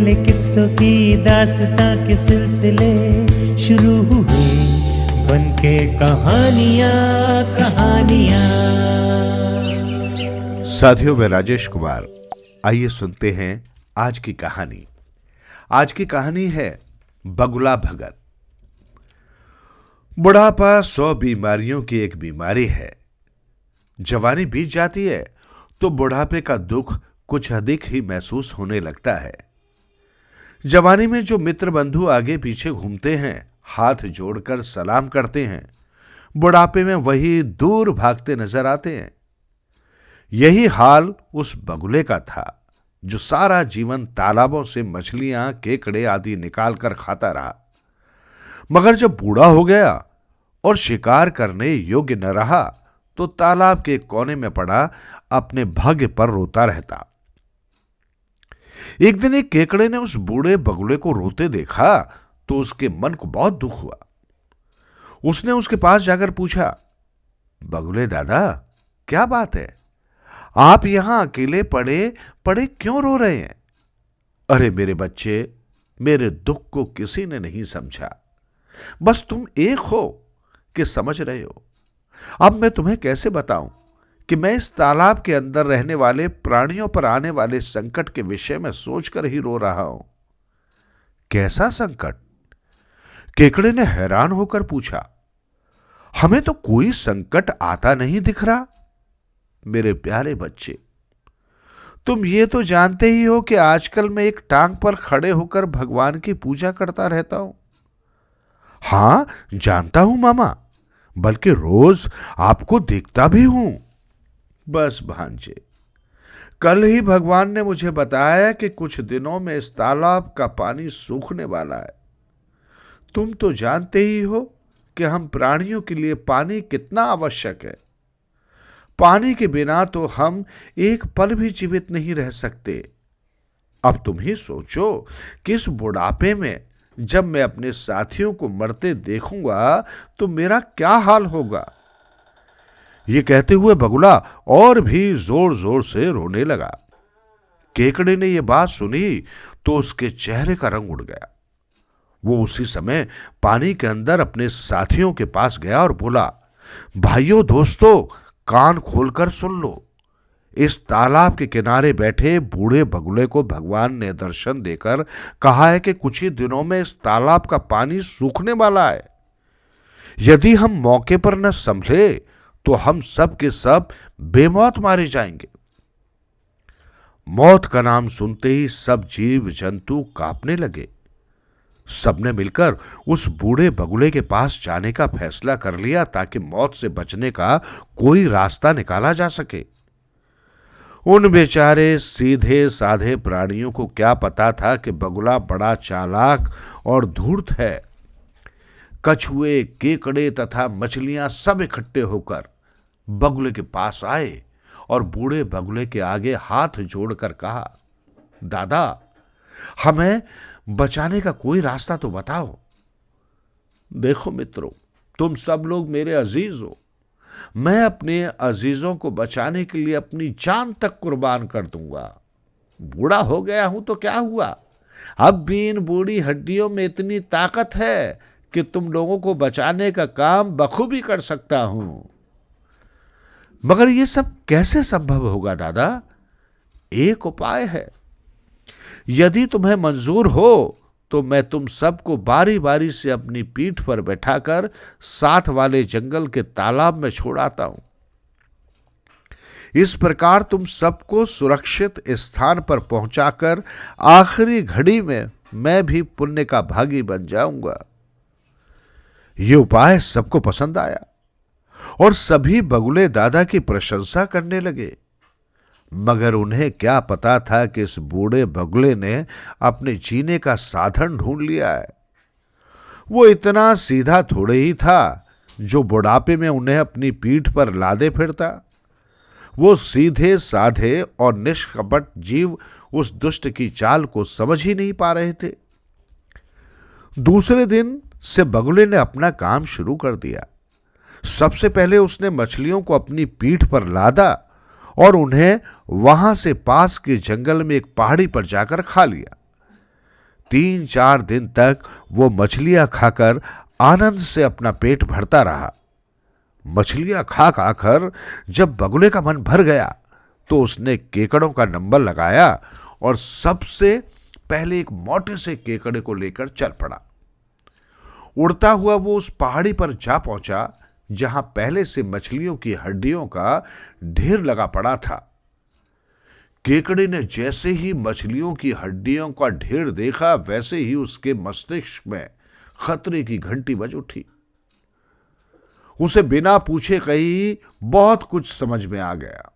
अकेले किस्सों की दास्तां के सिलसिले शुरू हुए बनके कहानियां कहानियां। साथियों, मैं राजेश कुमार। आइए सुनते हैं आज की कहानी। आज की कहानी है बगुला भगत। बुढ़ापा 100 बीमारियों की एक बीमारी है। जवानी बीत जाती है तो बुढ़ापे का दुख कुछ अधिक ही महसूस होने लगता है। जवानी में जो मित्र बंधु आगे पीछे घूमते हैं, हाथ जोड़कर सलाम करते हैं, बुढ़ापे में वही दूर भागते नजर आते हैं। यही हाल उस बगुले का था जो सारा जीवन तालाबों से मछलियां, केकड़े आदि निकालकर खाता रहा, मगर जब बूढ़ा हो गया और शिकार करने योग्य न रहा तो तालाब के कोने में पड़ा अपने भाग्य पर रोता रहता। एक दिन एक केकड़े ने उस बूढ़े बगुले को रोते देखा तो उसके मन को बहुत दुख हुआ। उसने उसके पास जाकर पूछा, बगुले दादा, क्या बात है? आप यहां अकेले पड़े पड़े क्यों रो रहे हैं? अरे मेरे बच्चे, मेरे दुख को किसी ने नहीं समझा। बस तुम एक हो कि समझ रहे हो। अब मैं तुम्हें कैसे बताऊं कि मैं इस तालाब के अंदर रहने वाले प्राणियों पर आने वाले संकट के विषय में सोचकर ही रो रहा हूं। कैसा संकट? केकड़े ने हैरान होकर पूछा। हमें तो कोई संकट आता नहीं दिख रहा। मेरे प्यारे बच्चे, तुम ये तो जानते ही हो कि आजकल मैं एक टांग पर खड़े होकर भगवान की पूजा करता रहता हूं। हां, जानता हूं मामा, बल्कि रोज आपको देखता भी हूं। बस भांजे, कल ही भगवान ने मुझे बताया कि कुछ दिनों में इस तालाब का पानी सूखने वाला है। तुम तो जानते ही हो कि हम प्राणियों के लिए पानी कितना आवश्यक है। पानी के बिना तो हम एक पल भी जीवित नहीं रह सकते। अब तुम ही सोचो कि इस बुढ़ापे में जब मैं अपने साथियों को मरते देखूंगा तो मेरा क्या हाल होगा। ये कहते हुए बगुला और भी जोर जोर से रोने लगा। केकड़े ने यह बात सुनी तो उसके चेहरे का रंग उड़ गया। वो उसी समय पानी के अंदर अपने साथियों के पास गया और बोला, भाइयों दोस्तों, कान खोलकर सुन लो। इस तालाब के किनारे बैठे बूढ़े बगुले को भगवान ने दर्शन देकर कहा है कि कुछ ही दिनों में इस तालाब का पानी सूखने वाला है। यदि हम मौके पर न संभले तो हम सब के सब बेमौत मारे जाएंगे। मौत का नाम सुनते ही सब जीव जंतु कांपने लगे। सबने मिलकर उस बूढ़े बगुले के पास जाने का फैसला कर लिया ताकि मौत से बचने का कोई रास्ता निकाला जा सके। उन बेचारे सीधे साधे प्राणियों को क्या पता था कि बगुला बड़ा चालाक और धूर्त है। कछुए, केकड़े तथा मछलियां सब इकट्ठे होकर बगुले के पास आए और बूढ़े बगुले के आगे हाथ जोड़कर कहा, दादा, हमें बचाने का कोई रास्ता तो बताओ। देखो मित्रों, तुम सब लोग मेरे अजीज हो। मैं अपने अजीजों को बचाने के लिए अपनी जान तक कुर्बान कर दूंगा। बूढ़ा हो गया हूं तो क्या हुआ, अब भी इन बूढ़ी हड्डियों में इतनी ताकत है कि तुम लोगों को बचाने का काम बखूबी कर सकता हूं। मगर यह सब कैसे संभव होगा दादा? एक उपाय है। यदि तुम्हें मंजूर हो तो मैं तुम सबको बारी बारी से अपनी पीठ पर बैठाकर साथ वाले जंगल के तालाब में छोड़ाता हूं। इस प्रकार तुम सबको सुरक्षित स्थान पर पहुंचाकर आखिरी घड़ी में मैं भी पुण्य का भागी बन जाऊंगा। यह उपाय सबको पसंद आया और सभी बगुले दादा की प्रशंसा करने लगे। मगर उन्हें क्या पता था कि इस बूढ़े बगुले ने अपने जीने का साधन ढूंढ लिया है। वो इतना सीधा थोड़े ही था जो बुढ़ापे में उन्हें अपनी पीठ पर लादे फिरता। वो सीधे साधे और निष्कपट जीव उस दुष्ट की चाल को समझ ही नहीं पा रहे थे। दूसरे दिन से बगुले ने अपना काम शुरू कर दिया। सबसे पहले उसने मछलियों को अपनी पीठ पर लादा और उन्हें वहां से पास के जंगल में एक पहाड़ी पर जाकर खा लिया। 3-4 दिन तक वो मछलियां खाकर आनंद से अपना पेट भरता रहा। मछलियां खा खाकर जब बगुले का मन भर गया तो उसने केकड़ों का नंबर लगाया और सबसे पहले एक मोटे से केकड़े को लेकर चल पड़ा। उड़ता हुआ वो उस पहाड़ी पर जा पहुंचा जहां पहले से मछलियों की हड्डियों का ढेर लगा पड़ा था। केकड़े ने जैसे ही मछलियों की हड्डियों का ढेर देखा वैसे ही उसके मस्तिष्क में खतरे की घंटी बज उठी। उसे बिना पूछे कहीं बहुत कुछ समझ में आ गया,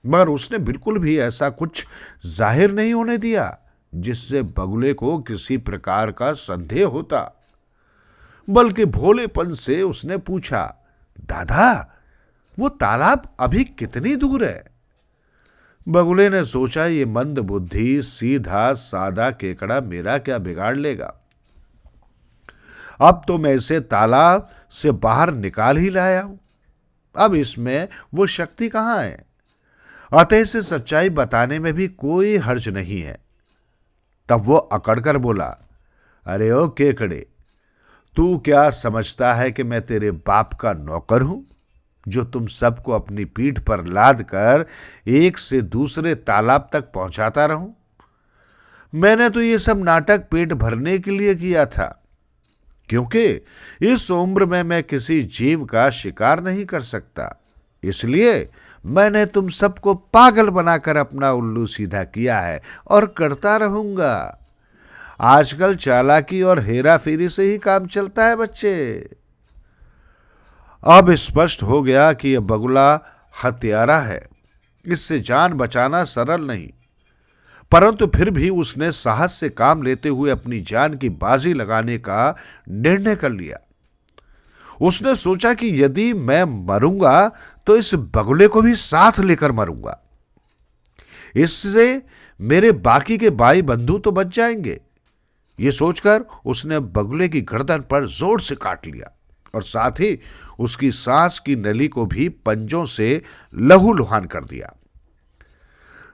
मगर उसने बिल्कुल भी ऐसा कुछ जाहिर नहीं होने दिया जिससे बगुले को किसी प्रकार का संदेह होता। बल्कि भोलेपन से उसने पूछा, दादा वो तालाब अभी कितनी दूर है? बगुले ने सोचा, ये मंद बुद्धि सीधा सादा केकड़ा मेरा क्या बिगाड़ लेगा। अब तो मैं इसे तालाब से बाहर निकाल ही लाया हूं, अब इसमें वो शक्ति कहां है? अतः इसे सच्चाई बताने में भी कोई हर्ज नहीं है। तब वो अकड़कर बोला, अरे ओ केकड़े, तू क्या समझता है कि मैं तेरे बाप का नौकर हूं जो तुम सबको अपनी पीठ पर लाद कर एक से दूसरे तालाब तक पहुंचाता रहूं? मैंने तो ये सब नाटक पेट भरने के लिए किया था, क्योंकि इस उम्र में मैं किसी जीव का शिकार नहीं कर सकता। इसलिए मैंने तुम सबको पागल बनाकर अपना उल्लू सीधा किया है और करता रहूंगा। आजकल चालाकी और हेरा फेरी से ही काम चलता है बच्चे। अब स्पष्ट हो गया कि यह बगुला हत्यारा है, इससे जान बचाना सरल नहीं। परंतु फिर भी उसने साहस से काम लेते हुए अपनी जान की बाजी लगाने का निर्णय कर लिया। उसने सोचा कि यदि मैं मरूंगा तो इस बगुले को भी साथ लेकर मरूंगा। इससे मेरे बाकी के भाई बंधु तो बच जाएंगे। ये सोचकर उसने बगुले की गर्दन पर जोर से काट लिया और साथ ही उसकी सांस की नली को भी पंजों से लहूलुहान कर दिया।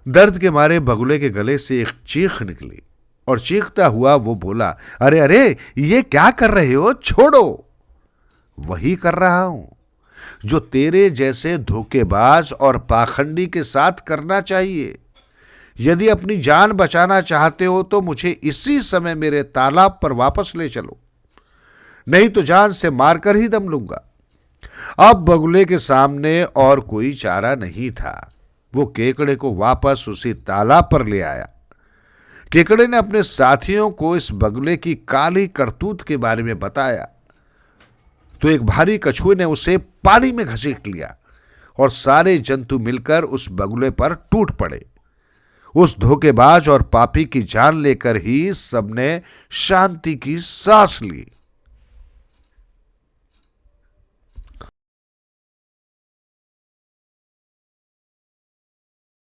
दर्द के मारे बगुले के गले से एक चीख निकली और चीखता हुआ वो बोला, अरे अरे, ये क्या कर रहे हो? छोड़ो। वही कर रहा हूं जो तेरे जैसे धोखेबाज और पाखंडी के साथ करना चाहिए। यदि अपनी जान बचाना चाहते हो तो मुझे इसी समय मेरे तालाब पर वापस ले चलो, नहीं तो जान से मारकर ही दम लूंगा। अब बगुले के सामने और कोई चारा नहीं था। वो केकड़े को वापस उसी तालाब पर ले आया। केकड़े ने अपने साथियों को इस बगुले की काली करतूत के बारे में बताया तो एक भारी कछुए ने उसे पानी में घसीट लिया और सारे जंतु मिलकर उस बगुले पर टूट पड़े। उस धोखेबाज और पापी की जान लेकर ही सबने शांति की सांस ली।